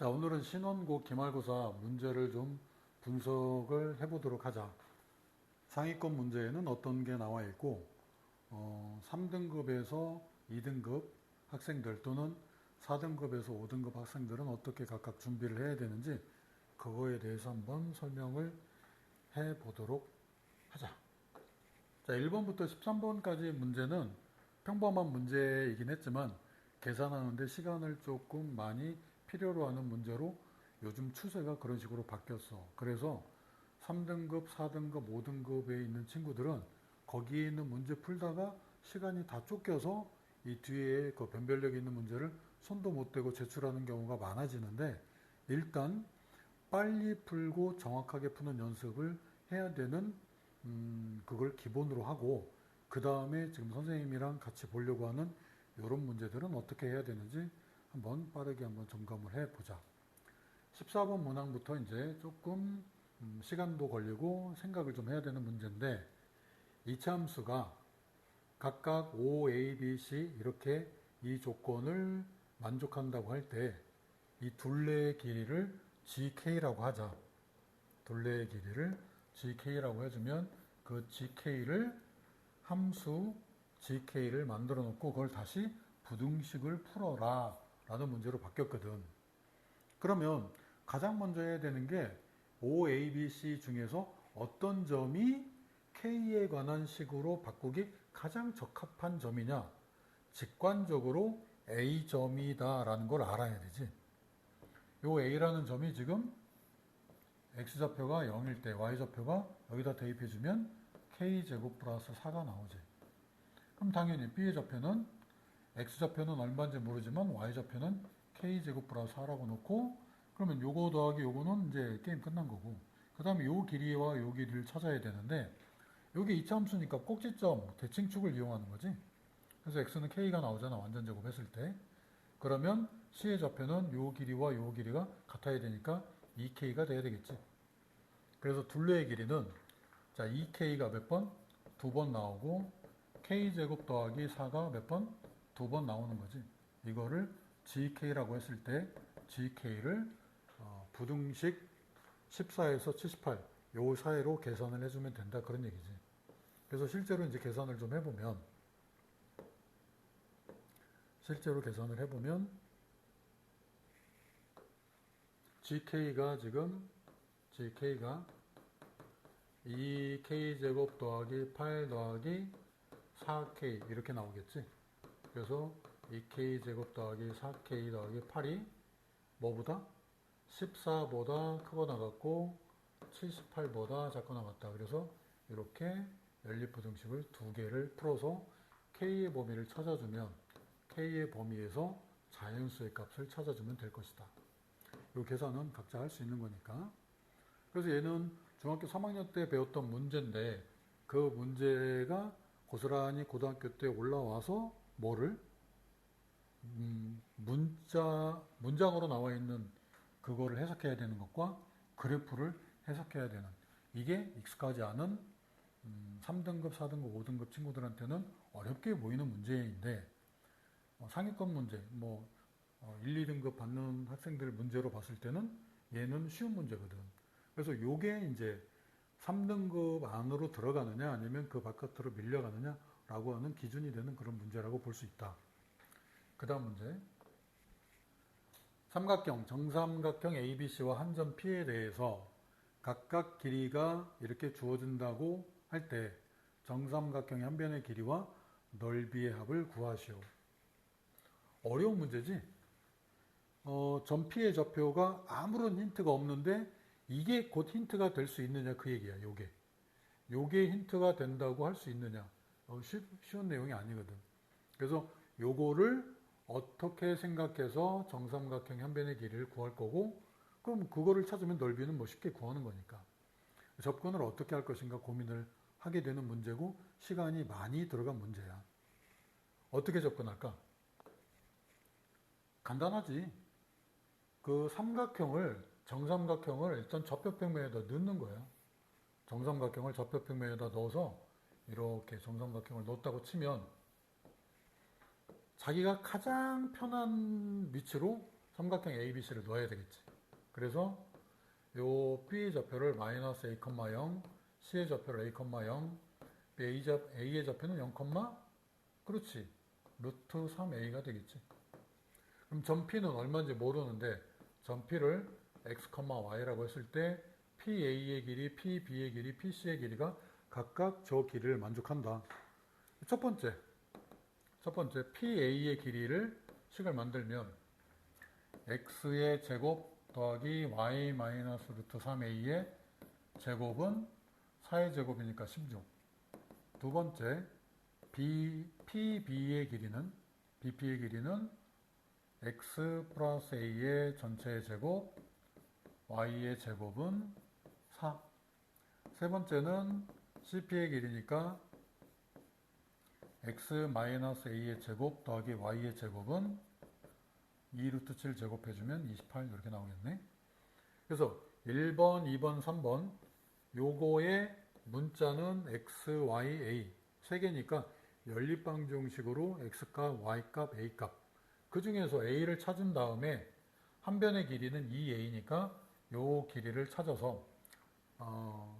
자, 오늘은 신원고 기말고사 문제를 좀 분석을 해보도록 하자. 상위권 문제에는 어떤 게 나와 있고, 3등급에서 2등급 학생들 또는 4등급에서 5등급 학생들은 어떻게 각각 준비를 해야 되는지 그거에 대해서 한번 설명을 해보도록 하자. 자, 1번부터 13번까지 문제는 평범한 문제이긴 했지만 계산하는데 시간을 조금 많이 필요로 하는 문제로 요즘 추세가 그런 식으로 바뀌었어. 그래서 3등급, 4등급, 5등급에 있는 친구들은 거기에 있는 문제 풀다가 시간이 다 쫓겨서 이 뒤에 그 변별력 있는 문제를 손도 못 대고 제출하는 경우가 많아지는데, 일단 빨리 풀고 정확하게 푸는 연습을 해야 되는 그걸 기본으로 하고, 그 다음에 지금 선생님이랑 같이 보려고 하는 이런 문제들은 어떻게 해야 되는지 한번 빠르게 한번 점검을 해보자. 14번 문항부터 이제 조금 시간도 걸리고 생각을 좀 해야 되는 문제인데, 이차함수가 각각 O, A, B, C 이렇게 이 조건을 만족한다고 할 때 이 둘레의 길이를 GK라고 하자. 둘레의 길이를 GK라고 해주면 그 GK를 함수 GK를 만들어 놓고 그걸 다시 부등식을 풀어라 라는 문제로 바뀌었거든. 그러면 가장 먼저 해야 되는 게 O, A, B, C 중에서 어떤 점이 K에 관한 식으로 바꾸기 가장 적합한 점이냐, 직관적으로 A점이다 라는 걸 알아야 되지. 요 A라는 점이 지금 X좌표가 0일 때 Y좌표가 여기다 대입해주면 K제곱 플러스 4가 나오지. 그럼 당연히 B의 좌표는 X좌표는 얼마인지 모르지만 Y좌표는 K제곱 플러스 4라고 놓고, 그러면 요거 더하기 요거는 이제 게임 끝난 거고, 그 다음에 요 길이와 요 길이를 찾아야 되는데, 요게 이차함수니까 꼭지점 대칭축을 이용하는 거지. 그래서 X는 K가 나오잖아, 완전 제곱했을 때. 그러면 C의 좌표는 요 길이와 요 길이가 같아야 되니까 2K가 돼야 되겠지. 그래서 둘레의 길이는, 자, 2K가 몇 번? 2번 나오고, K제곱 더하기 4가 몇 번? 2번 나오는 거지. 이거를 GK라고 했을 때 GK를 부등식 14에서 78, 요 사이로 계산을 해주면 된다, 그런 얘기지. 그래서 실제로 이제 계산을 좀 해보면, GK가 지금, GK가 2K제곱 더하기 8 더하기 4K 이렇게 나오겠지. 그래서 2K제곱 더하기 4K 더하기 8이 뭐보다? 14보다 크고 나갔고 78보다 작고 나갔다. 그래서 이렇게 연립부등식을 두 개를 풀어서 K의 범위를 찾아주면 K의 범위에서 자연수의 값을 찾아주면 될 것이다. 이 계산은 각자 할 수 있는 거니까. 그래서 얘는 중학교 3학년 때 배웠던 문제인데, 그 문제가 고스란히 고등학교 때 올라와서 뭐를 문장으로 나와 있는 그거를 해석해야 되는 것과 그래프를 해석해야 되는, 이게 익숙하지 않은 3등급, 4등급, 5등급 친구들한테는 어렵게 보이는 문제인데, 상위권 문제, 1, 2등급 받는 학생들 문제로 봤을 때는 얘는 쉬운 문제거든. 그래서 요게 이제 3등급 안으로 들어가느냐 아니면 그 바깥으로 밀려가느냐 라고 하는 기준이 되는 그런 문제라고 볼 수 있다. 그 다음 문제. 삼각형, 정삼각형 ABC와 한 점 P에 대해서 각각 길이가 이렇게 주어진다고 할 때 정삼각형의 한 변의 길이와 넓이의 합을 구하시오. 어려운 문제지? 점 P의 좌표가 아무런 힌트가 없는데 이게 곧 힌트가 될 수 있느냐, 그 얘기야. 요게 힌트가 된다고 할 수 있느냐. 쉬운 내용이 아니거든. 그래서 요거를 어떻게 생각해서 정삼각형 한 변의 길이를 구할 거고, 그럼 그거를 찾으면 넓이는 뭐 쉽게 구하는 거니까. 접근을 어떻게 할 것인가 고민을 하게 되는 문제고 시간이 많이 들어간 문제야. 어떻게 접근할까? 간단하지. 그 정삼각형을 일단 접혀평면에다 넣는 거야. 정삼각형을 접혀평면에다 넣어서 이렇게 정삼각형을 넣었다고 치면 자기가 가장 편한 위치로 삼각형 ABC를 넣어야 되겠지. 그래서 요 B의 좌표를 마이너스 A, 0, C의 좌표를 A, 0, A의 좌표는 0, 그렇지. 루트 3A가 되겠지. 그럼 점 P는 얼마인지 모르는데 점 P를 X, Y라고 했을 때 PA의 길이, PB의 길이, PC의 길이가 각각 저 길이를 만족한다. 첫 번째 PA의 길이를 식을 만들면 X의 제곱 더하기 Y 마이너스 루트 3A의 제곱은 4의 제곱이니까 16. 두 번째 PB의 길이는 X 플러스 A의 전체의 제곱 Y의 제곱은 4. 세 번째는 CP의 길이니까 X 마이너스 A의 제곱 더하기 Y의 제곱은 2 루트 7 제곱해주면 28 이렇게 나오겠네. 그래서 1번, 2번, 3번 요거의 문자는 X, Y, A 세 개니까 연립방정식으로 X값, Y값, A값 그 중에서 A를 찾은 다음에 한 변의 길이는 2A니까 요 길이를 찾아서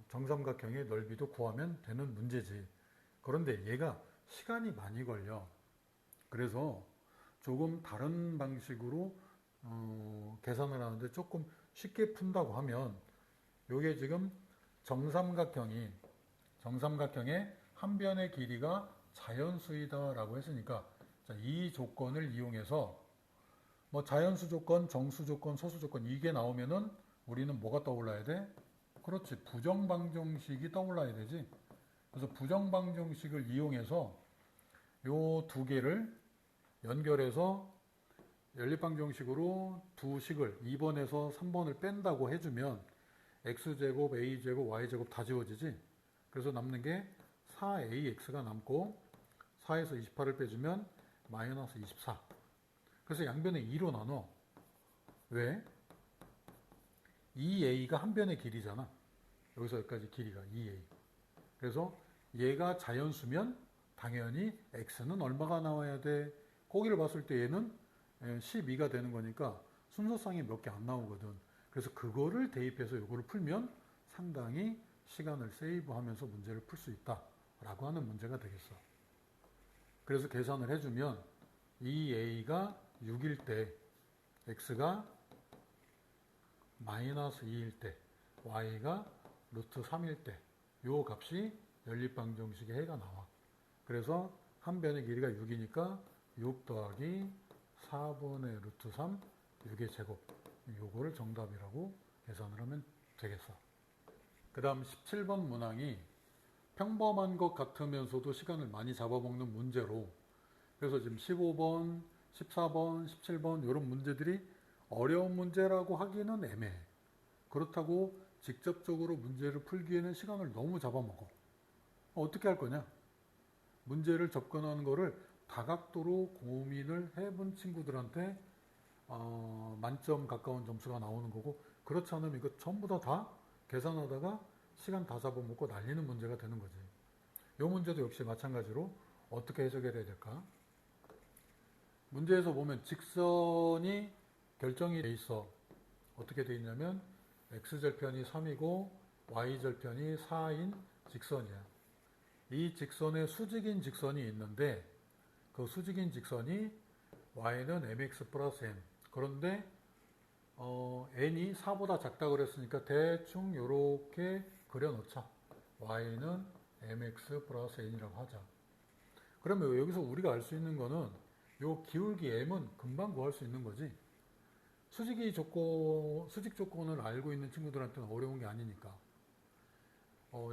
정삼각형의 넓이도 구하면 되는 문제지. 그런데 얘가 시간이 많이 걸려. 그래서 조금 다른 방식으로 계산을 하는데 조금 쉽게 푼다고 하면 요게 지금 정삼각형의 한 변의 길이가 자연수이다 라고 했으니까 자, 이 조건을 이용해서 뭐 자연수 조건, 정수 조건, 소수 조건 이게 나오면은 우리는 뭐가 떠올라야 돼? 그렇지, 부정방정식이 떠올라야 되지. 그래서 부정방정식을 이용해서 요 두 개를 연결해서 연립방정식으로 두 식을 2번에서 3번을 뺀다고 해주면 x제곱, a제곱, y제곱 다 지워지지. 그래서 남는 게 4ax가 남고 4에서 28을 빼주면 마이너스 24. 그래서 양변에 2로 나눠. 왜? 2a가 한 변의 길이잖아. 여기서 여기까지 길이가 2a. 그래서 얘가 자연수면 당연히 x는 얼마가 나와야 돼? 거기를 봤을 때 얘는 12가 되는 거니까 순서상이 몇 개 안 나오거든. 그래서 그거를 대입해서 이거를 풀면 상당히 시간을 세이브하면서 문제를 풀 수 있다라고 하는 문제가 되겠어. 그래서 계산을 해주면 2a가 6일 때 x가 마이너스 2일 때 y가 루트 3일 때 요 값이 연립방정식의 해가 나와. 그래서 한 변의 길이가 6이니까 6 더하기 4분의 루트 3 6의 제곱 요거를 정답이라고 계산을 하면 되겠어. 그 다음 17번 문항이 평범한 것 같으면서도 시간을 많이 잡아먹는 문제로, 그래서 지금 15번, 14번, 17번 이런 문제들이 어려운 문제라고 하기는 애매해. 그렇다고 직접적으로 문제를 풀기에는 시간을 너무 잡아먹어. 어떻게 할 거냐? 문제를 접근하는 거를 다각도로 고민을 해본 친구들한테 만점 가까운 점수가 나오는 거고, 그렇지 않으면 이거 전부 다 계산하다가 시간 다 잡아먹고 날리는 문제가 되는 거지. 이 문제도 역시 마찬가지로 어떻게 해석해야 될까? 문제에서 보면 직선이 결정이 돼 있어. 어떻게 돼 있냐면 x절편이 3이고 y절편이 4인 직선이야. 이 직선에 수직인 직선이 있는데 그 수직인 직선이 y는 mx 플러스 n. 그런데 n이 4보다 작다고 그랬으니까 대충 이렇게 그려놓자. y는 mx 플러스 n이라고 하자. 그러면 여기서 우리가 알 수 있는 거는 요 기울기 m은 금방 구할 수 있는 거지. 수직 조건을 알고 있는 친구들한테는 어려운 게 아니니까.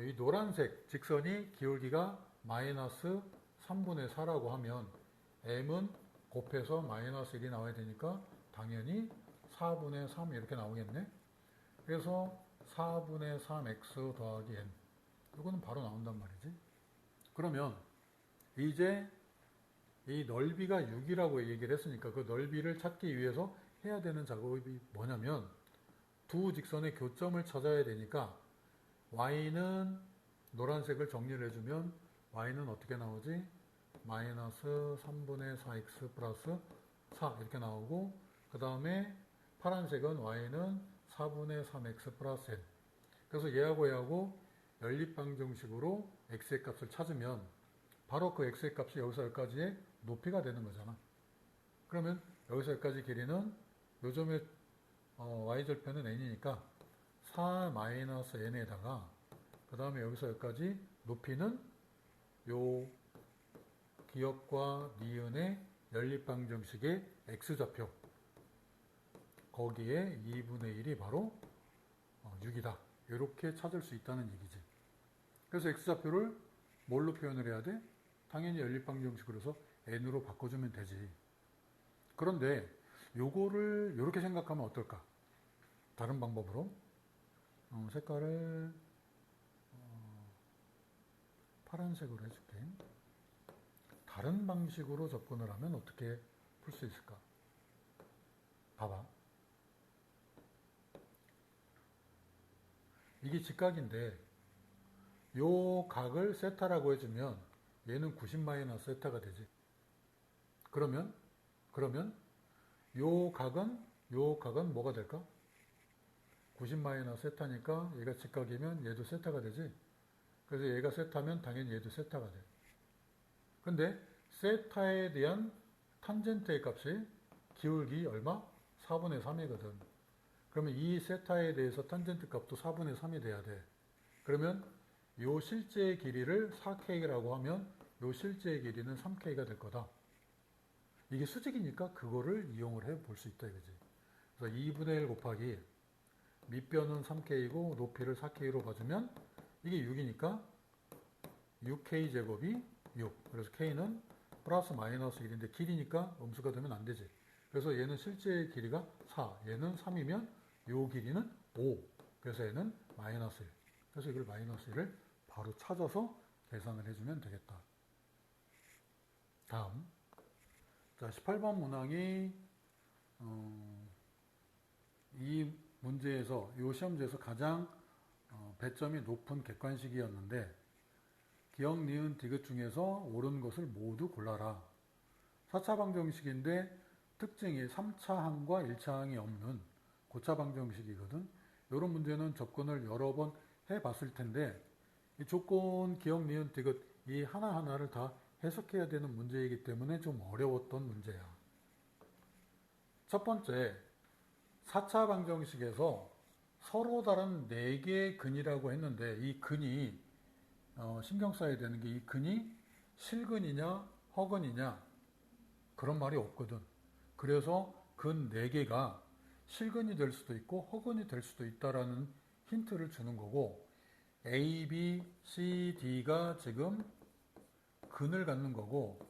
이 노란색 직선이 기울기가 마이너스 3분의 4라고 하면 m은 곱해서 마이너스 1이 나와야 되니까 당연히 4분의 3 이렇게 나오겠네. 그래서 4분의 3x 더하기 n. 이거는 바로 나온단 말이지. 그러면 이제 이 넓이가 6이라고 얘기를 했으니까 그 넓이를 찾기 위해서 해야 되는 작업이 뭐냐면 두 직선의 교점을 찾아야 되니까 y는 노란색을 정리를 해주면 y는 어떻게 나오지? 마이너스 3분의 4x 플러스 4 이렇게 나오고, 그 다음에 파란색은 y는 4분의 3x 플러스 n. 그래서 얘하고 얘하고 연립방정식으로 x의 값을 찾으면 바로 그 x의 값이 여기서 여기까지의 높이가 되는 거잖아. 그러면 여기서 여기까지 길이는 요점의 y절편은 n이니까 4-n에다가 그 다음에 여기서 여기까지 높이는 요 기역과 니은의 연립방정식의 x좌표, 거기에 2분의 1이 바로 6이다. 이렇게 찾을 수 있다는 얘기지. 그래서 x좌표를 뭘로 표현을 해야 돼? 당연히 연립방정식으로 해서 n으로 바꿔주면 되지. 그런데 요거를 이렇게 생각하면 어떨까? 다른 방법으로 색깔을 파란색으로 해줄게. 다른 방식으로 접근을 하면 어떻게 풀 수 있을까? 봐봐. 이게 직각인데 요 각을 세타라고 해주면 얘는 90 세타가 되지. 그러면 요 각은 뭐가 될까? 90 세타니까 얘가 직각이면 얘도 세타가 되지. 그래서 얘가 세타면 당연히 얘도 세타가 돼. 근데 세타에 대한 탄젠트의 값이 기울기 얼마? 4분의 3이거든. 그러면 이 세타에 대해서 탄젠트 값도 4분의 3이 돼야 돼. 그러면 요 실제의 길이를 4k라고 하면 요 실제의 길이는 3k가 될 거다. 이게 수직이니까 그거를 이용을 해 볼 수 있다 이거지. 그래서 2분의 1 곱하기 밑변은 3k이고 높이를 4k로 봐주면 이게 6이니까 6k 제곱이 6. 그래서 k는 플러스 마이너스 1인데 길이니까 음수가 되면 안 되지. 그래서 얘는 실제의 길이가 4, 얘는 3이면 요 길이는 5. 그래서 얘는 마이너스 1. 그래서 이걸 마이너스 1을 바로 찾아서 계산을 해주면 되겠다. 다음. 자, 18번 문항이 이 문제에서, 이 시험지에서 가장 배점이 높은 객관식이었는데 기역, 니은, 디귿 중에서 옳은 것을 모두 골라라. 4차 방정식인데 특징이 3차 항과 1차 항이 없는 고차 방정식이거든. 이런 문제는 접근을 여러 번 해봤을 텐데 이 조건, 기역, 니은, 디귿 이 하나하나를 다 해석해야 되는 문제이기 때문에 좀 어려웠던 문제야. 첫 번째, 4차 방정식에서 서로 다른 4개의 근이라고 했는데 이 근이 신경 써야 되는 게 이 근이 실근이냐 허근이냐 그런 말이 없거든. 그래서 근 4개가 실근이 될 수도 있고 허근이 될 수도 있다라는 힌트를 주는 거고 A, B, C, D가 지금 근을 갖는 거고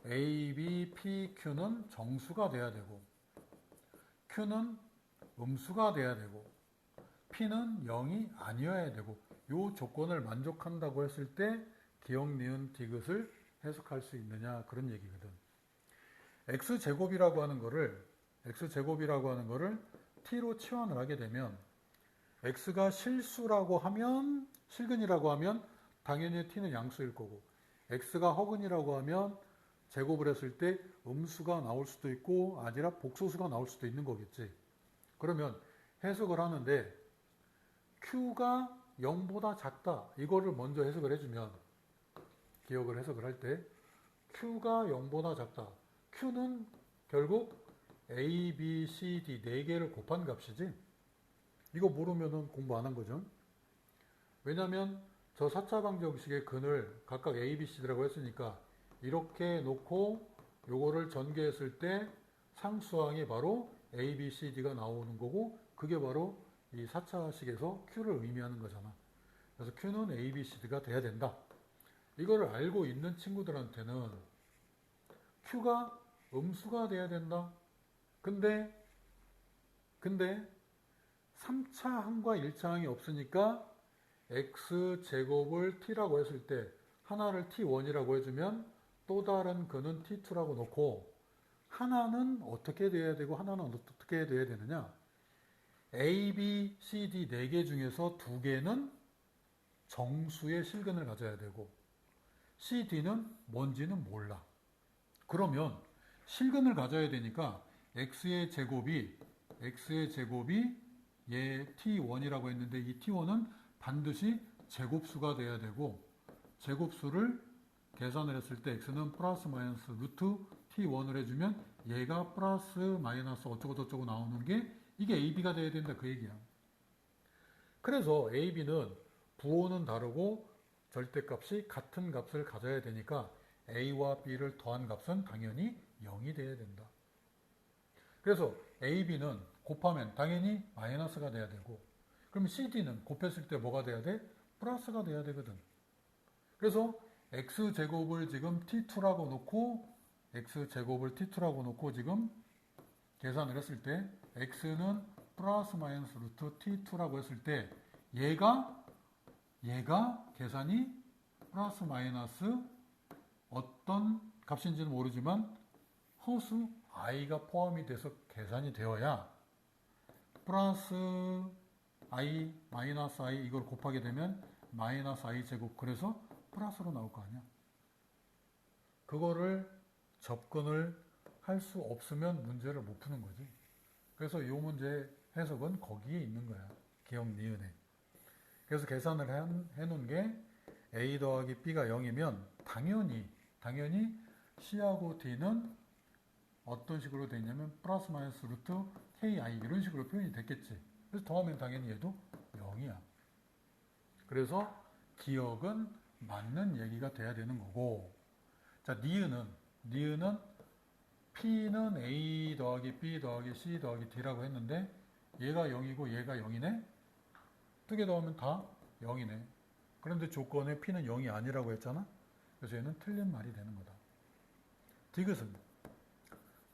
A, B, P, Q는 정수가 돼야 되고 Q는 음수가 돼야 되고 P는 0이 아니어야 되고 이 조건을 만족한다고 했을 때 기역, 니은, 디귿을 해석할 수 있느냐 그런 얘기거든. x제곱이라고 하는 거를 t로 치환을 하게 되면 x가 실수라고 하면 실근이라고 하면 당연히 t는 양수일 거고 x가 허근이라고 하면 제곱을 했을 때 음수가 나올 수도 있고 아니라 복소수가 나올 수도 있는 거겠지. 그러면 해석을 하는데 q가 0보다 작다 이거를 먼저 해석을 해주면 기억을 해석을 할 때 q가 0보다 작다. q는 결국 a, b, c, d 4개를 곱한 값이지. 이거 모르면 공부 안 한 거죠. 왜냐하면 저 4차 방정식의 근을 각각 a, b, c라고 했으니까 이렇게 놓고 요거를 전개했을 때 상수항이 바로 a, b, c, d가 나오는 거고 그게 바로 이 4차식에서 q를 의미하는 거잖아. 그래서 q는 a, b, c, d가 돼야 된다. 이거를 알고 있는 친구들한테는 q가 음수가 돼야 된다. 근데 3차 항과 1차 항이 없으니까 x제곱을 t라고 했을 때 하나를 t1이라고 해주면 또 다른 근은 t2라고 놓고 하나는 어떻게 돼야 되고 하나는 어떻게 돼야 되느냐. A, B, C, D 4개 중에서 2개는 정수의 실근을 가져야 되고 C, D는 뭔지는 몰라. 그러면 실근을 가져야 되니까 x의 제곱이 x의 제곱이 얘 t1이라고 했는데 이 t1은 반드시 제곱수가 돼야 되고 제곱수를 계산을 했을 때 x는 플러스 마이너스 루트 t1을 해주면 얘가 플러스 마이너스 어쩌고 저쩌고 나오는 게 이게 ab가 돼야 된다 그 얘기야. 그래서 ab는 부호는 다르고 절대값이 같은 값을 가져야 되니까 a와 b를 더한 값은 당연히 0이 돼야 된다. 그래서 ab는 곱하면 당연히 마이너스가 돼야 되고 그럼 cd는 곱했을 때 뭐가 돼야 돼? 플러스가 돼야 되거든. 그래서 x제곱을 지금 t2라고 놓고 x제곱을 t2라고 놓고 지금 계산을 했을 때 x는 플러스 마이너스 루트 t2라고 했을 때 얘가 계산이 플러스 마이너스 어떤 값인지는 모르지만 허수 i가 포함이 돼서 계산이 되어야 플러스 i 마이너스 i 이걸 곱하게 되면 마이너스 i 제곱 그래서 플러스로 나올 거 아니야. 그거를 접근을 할 수 없으면 문제를 못 푸는 거지. 그래서 이 문제 해석은 거기에 있는 거야. 기억 니은에. 그래서 계산을 해놓은 게 a 더하기 b가 0이면 당연히 c하고 d는 어떤 식으로 돼 있냐면 플러스 마이너스 루트 ki 이런 식으로 표현이 됐겠지. 그래서 더하면 당연히 얘도 0이야. 그래서 기억은 맞는 얘기가 돼야 되는 거고 자 니은은 p는 a 더하기 b 더하기 c 더하기 d라고 했는데 얘가 0이고 얘가 0이네? 두 개 더하면 다 0이네. 그런데 조건에 p는 0이 아니라고 했잖아? 그래서 얘는 틀린 말이 되는 거다. 디귿은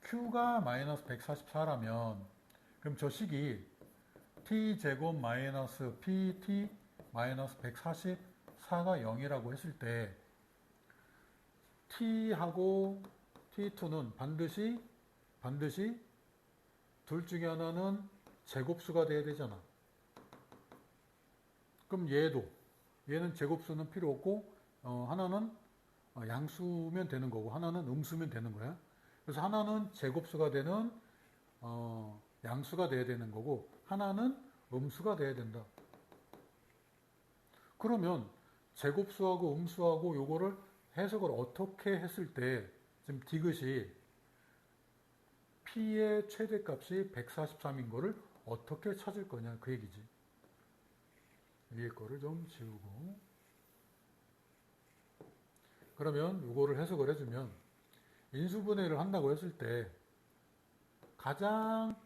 q가 마이너스 144라면 그럼 저 식이 t제곱 마이너스 pt 마이너스 144가 0이라고 했을 때 t하고 t2는 반드시 둘 중에 하나는 제곱수가 돼야 되잖아. 그럼 얘는 제곱수는 필요 없고 하나는 양수면 되는 거고 하나는 음수면 되는 거야. 그래서 하나는 제곱수가 되는 양수가 돼야 되는 거고 하나는 음수가 돼야 된다. 그러면 제곱수하고 음수하고 요거를 해석을 어떻게 했을 때 지금 디귿이 p의 최대값이 143인 거를 어떻게 찾을 거냐 그 얘기지. 위에 거를 좀 지우고 그러면 요거를 해석을 해주면 인수분해를 한다고 했을 때 가장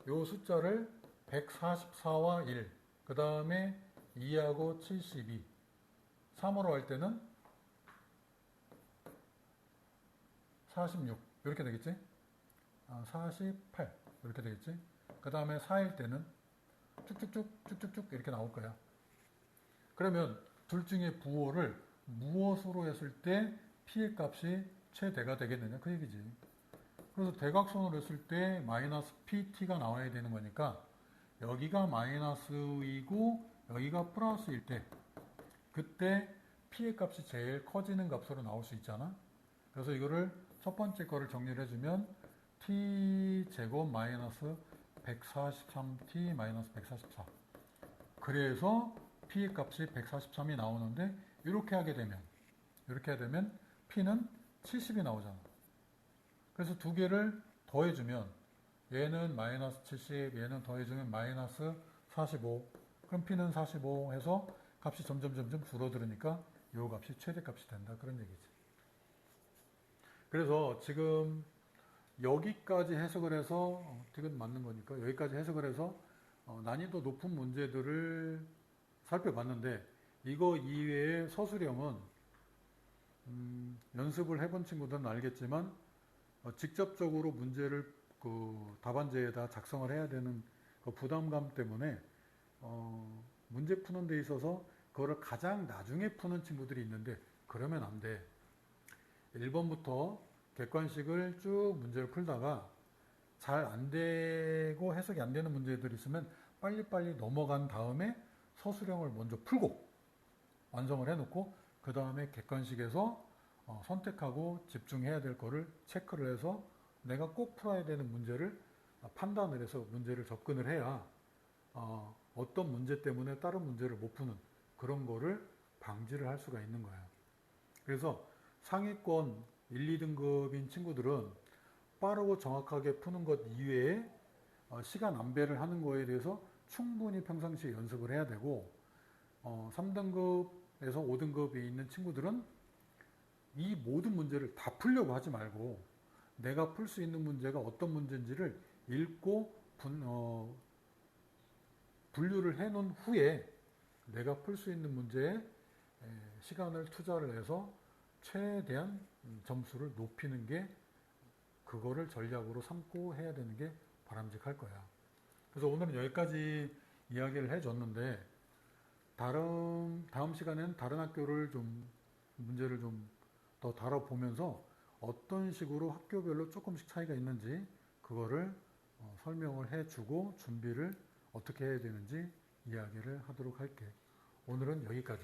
요 숫자를 144와 1 그 다음에 2하고 72 3으로 할 때는 46 이렇게 되겠지? 48 이렇게 되겠지? 그 다음에 4일 때는 쭉쭉쭉 이렇게 나올 거야. 그러면 둘 중에 부호를 무엇으로 했을 때 p의 값이 최대가 되겠느냐 그 얘기지. 그래서 대각선으로 했을 때 마이너스 pt가 나와야 되는 거니까 여기가 마이너스이고 여기가 플러스일 때 그때 p의 값이 제일 커지는 값으로 나올 수 있잖아. 그래서 이거를 첫 번째 거를 정리를 해주면 t제곱 마이너스 143t 마이너스 144 그래서 p의 값이 143이 나오는데 이렇게 하게 되면 p는 70이 나오잖아. 그래서 두 개를 더해주면 얘는 마이너스 70 얘는 더해주면 마이너스 45 그럼 p는 45 해서 값이 점점 줄어들으니까 이 값이 최대값이 된다 그런 얘기지. 그래서 지금 여기까지 해석을 해서 디귿 맞는 거니까 여기까지 해석을 해서 난이도 높은 문제들을 살펴봤는데 이거 이외에 서술형은 연습을 해본 친구들은 알겠지만 직접적으로 문제를 그 답안지에다 작성을 해야 되는 그 부담감 때문에 문제 푸는 데 있어서 그거를 가장 나중에 푸는 친구들이 있는데 그러면 안 돼. 1번부터 객관식을 쭉 문제를 풀다가 잘 안 되고 해석이 안 되는 문제들이 있으면 빨리빨리 넘어간 다음에 서술형을 먼저 풀고 완성을 해놓고 그 다음에 객관식에서 선택하고 집중해야 될 거를 체크를 해서 내가 꼭 풀어야 되는 문제를 판단을 해서 문제를 접근을 해야 어떤 문제 때문에 다른 문제를 못 푸는 그런 거를 방지를 할 수가 있는 거예요. 그래서 상위권 1, 2등급인 친구들은 빠르고 정확하게 푸는 것 이외에 시간 안배를 하는 거에 대해서 충분히 평상시에 연습을 해야 되고 3등급에서 5등급에 있는 친구들은 이 모든 문제를 다 풀려고 하지 말고 내가 풀 수 있는 문제가 어떤 문제인지를 읽고 분류를 해 놓은 후에 내가 풀 수 있는 문제에 시간을 투자를 해서 최대한 점수를 높이는 게 그거를 전략으로 삼고 해야 되는 게 바람직할 거야. 그래서 오늘은 여기까지 이야기를 해줬는데 다음 시간에는 다른 학교를 좀 문제를 좀 더 다뤄보면서 어떤 식으로 학교별로 조금씩 차이가 있는지 그거를 설명을 해주고 준비를 어떻게 해야 되는지 이야기를 하도록 할게. 오늘은 여기까지.